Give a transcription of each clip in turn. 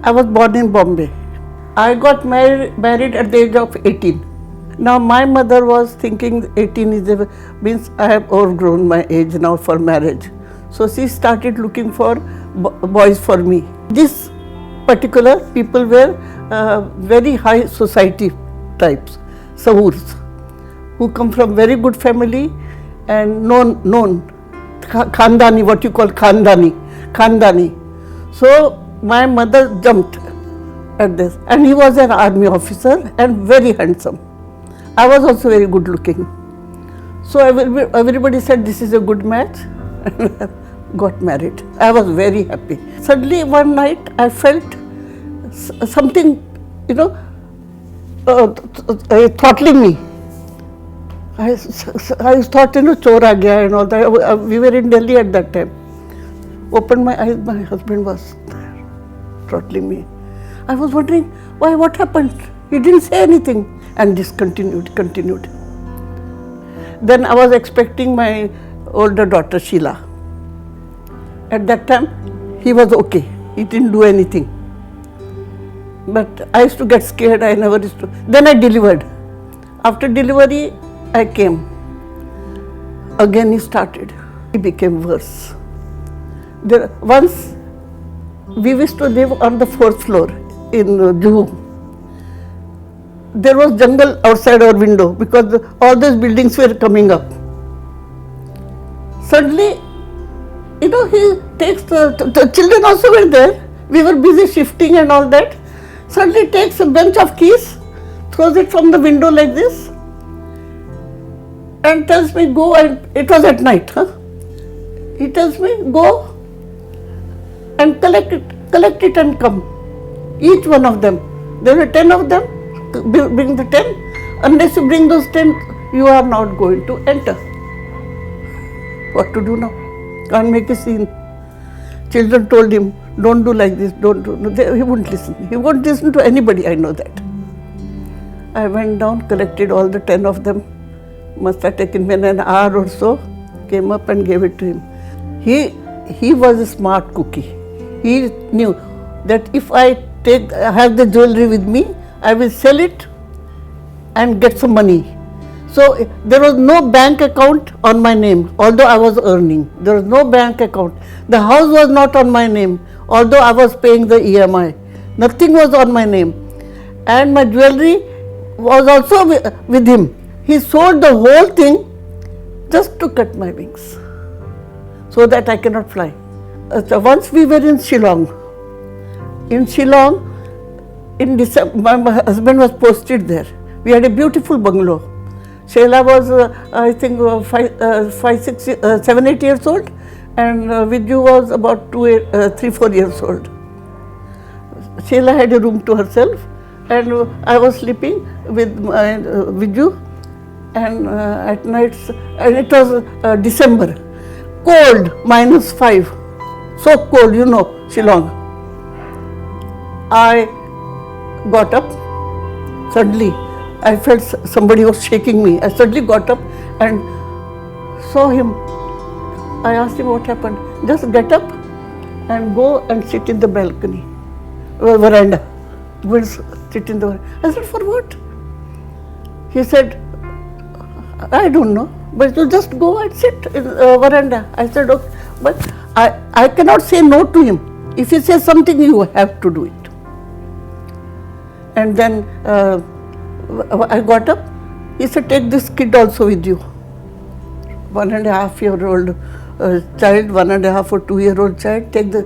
I was born in Bombay. I got married at the age of 18. Now my mother was thinking 18 means I have overgrown my age now for marriage. So she started looking for boys for me. This particular people were very high society types, Sahoors, who come from very good family and known Khandani, what you call Khandani. So my mother jumped at this, and he was an army officer and very handsome. I was also very good looking. So everybody said this is a good match, and got married. I was very happy. Suddenly one night I felt something, throttling me. I thought, chor aa gaya and all that. We were in Delhi at that time. Opened my eyes, my husband was there, throttling me. I was wondering, why, what happened? He didn't say anything, and this continued. Then I was expecting my older daughter, Sheila. At that time, he was okay. He didn't do anything. But I used to get scared. I never used to. Then I delivered. After delivery, I came. Again he started. He became worse. Once we used to live on the 4th floor in Juhu. There was jungle outside our window because all those buildings were coming up. Suddenly, he takes the children also were there. We were busy shifting and all that. Suddenly takes a bunch of keys, throws it from the window like this, and tells me, go, and it was at night. He tells me, go and collect it and come. Each one of them. There were 10 of them. Bring the 10. Unless you bring those 10, you are not going to enter. What to do now? Can't make a scene. Children told him, don't do like this, don't do. No, he wouldn't listen. He won't listen to anybody, I know that. I went down, collected all the 10 of them. Must have taken me an hour or so. Came up and gave it to him. He was a smart cookie. He knew that if I have the jewelry with me, I will sell it and get some money. So there was no bank account on my name, although I was earning. There was no bank account. The house was not on my name, although I was paying the EMI. Nothing was on my name. And my jewelry was also with him. He sold the whole thing just to cut my wings so that I cannot fly. So once we were in Shillong. In Shillong, in December, my husband was posted there. We had a beautiful bungalow. Sheila was, I think, 7, 8 years old, and Viju was about 3, 4 years old. Sheila had a room to herself, and I was sleeping with my Viju, and at night, and it was December, cold, -5, so cold, Shillong. I got up, suddenly I felt somebody was shaking me. I suddenly got up and saw him. I asked him what happened. Just get up and go and sit in the balcony, veranda. Go and sit in the veranda. I said, for what? He said, I don't know, but you just go and sit in the veranda. I said, okay, but I cannot say no to him. If he says something, you have to do it. And then I got up. He said, take this kid also with you. 1.5-year-old child, 1.5 or 2-year-old child, take the.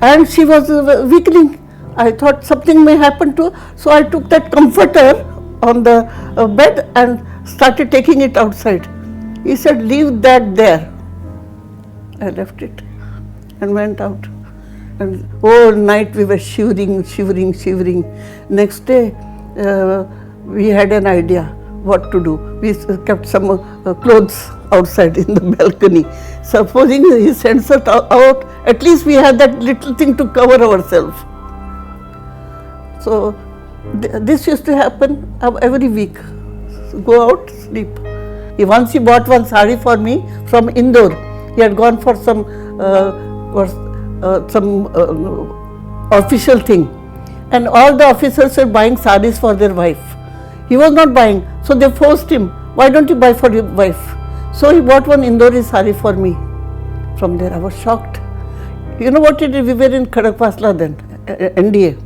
And she was weakening. I thought something may happen to her. So I took that comforter on the bed and started taking it outside. He said, leave that there. I left it and went out. And all night we were shivering. Next day, we had an idea what to do. We kept some clothes outside in the balcony. Supposing he sends us out, at least we had that little thing to cover ourselves. So this used to happen every week. Go out, sleep. Once he bought one sari for me from Indore. He had gone for some official thing, and all the officers were buying saris for their wife. He was not buying, so they forced him, why don't you buy for your wife? So he bought one Indori sari for me. From there I was shocked. You know what he did? We were in Khadakwasla then, NDA.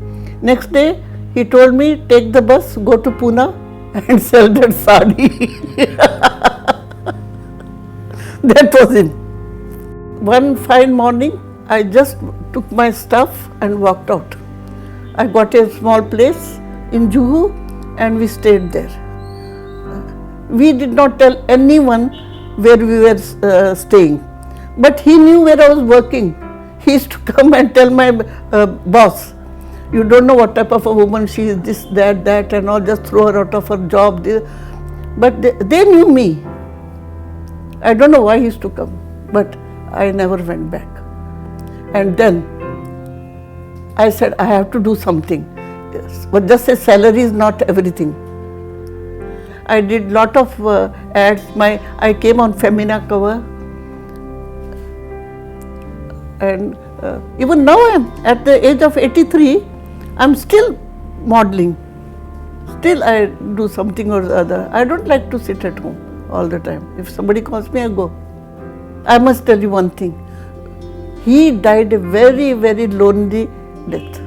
Next day he told me, take the bus, go to Pune and sell that sari. That was him. One fine morning I just took my stuff and walked out. I got a small place in Juhu and we stayed there. We did not tell anyone where we were staying, but he knew where I was working. He used to come and tell my boss, you don't know what type of a woman she is, this, that and all, just throw her out of her job. But they knew me. I don't know why he used to come, but I never went back. And then I said, I have to do something. Yes. But just a salary is not everything. I did lot of ads. I came on Femina cover. And even now at the age of 83, I'm still modeling. Still I do something or the other. I don't like to sit at home all the time. If somebody calls me, I go. I must tell you one thing. He died a very, very lonely death.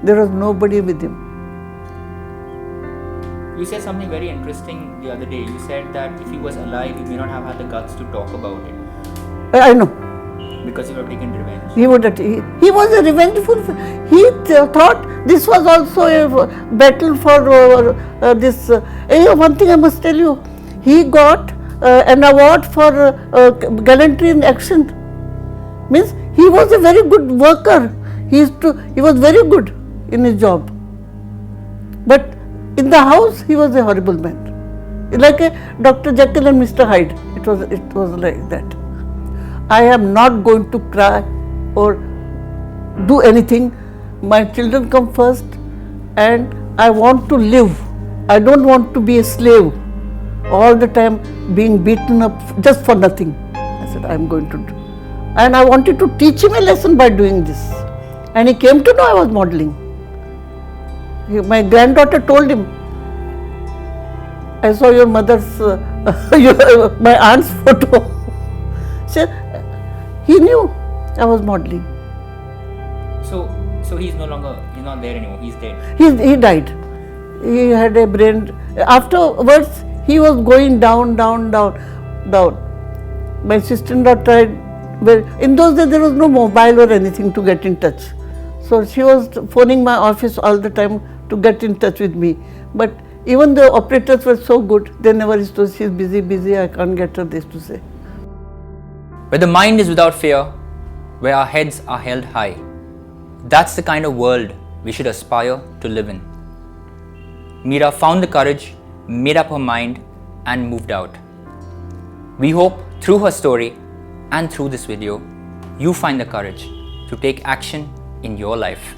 There was nobody with him. You said something very interesting the other day. You said that if he was alive, he may not have had the guts to talk about it. I know. Because he would have taken revenge. He was a revengeful. He thought this was also a battle for this. One thing I must tell you, he got an award for gallantry in action. Means he was a very good worker. He was very good in his job. But in the house, he was a horrible man. Like a Dr. Jekyll and Mr. Hyde. It was like that. I am not going to cry or do anything. My children come first and I want to live. I don't want to be a slave all the time being beaten up just for nothing. I said, I am going to do. And I wanted to teach him a lesson by doing this. And he came to know I was modeling. My granddaughter told him, I saw your mother's, my aunt's photo. He knew I was modeling. So he's not there anymore, he's dead. He died. He had a brain. Afterwards, he was going down. My sister-in-law tried. In those days, there was no mobile or anything to get in touch. So she was phoning my office all the time to get in touch with me. But even the operators were so good, they never used to say, she's busy, I can't get her this to say. Where the mind is without fear, where our heads are held high. That's the kind of world we should aspire to live in. Meera found the courage, made up her mind, and moved out. We hope through her story and through this video, you find the courage to take action in your life.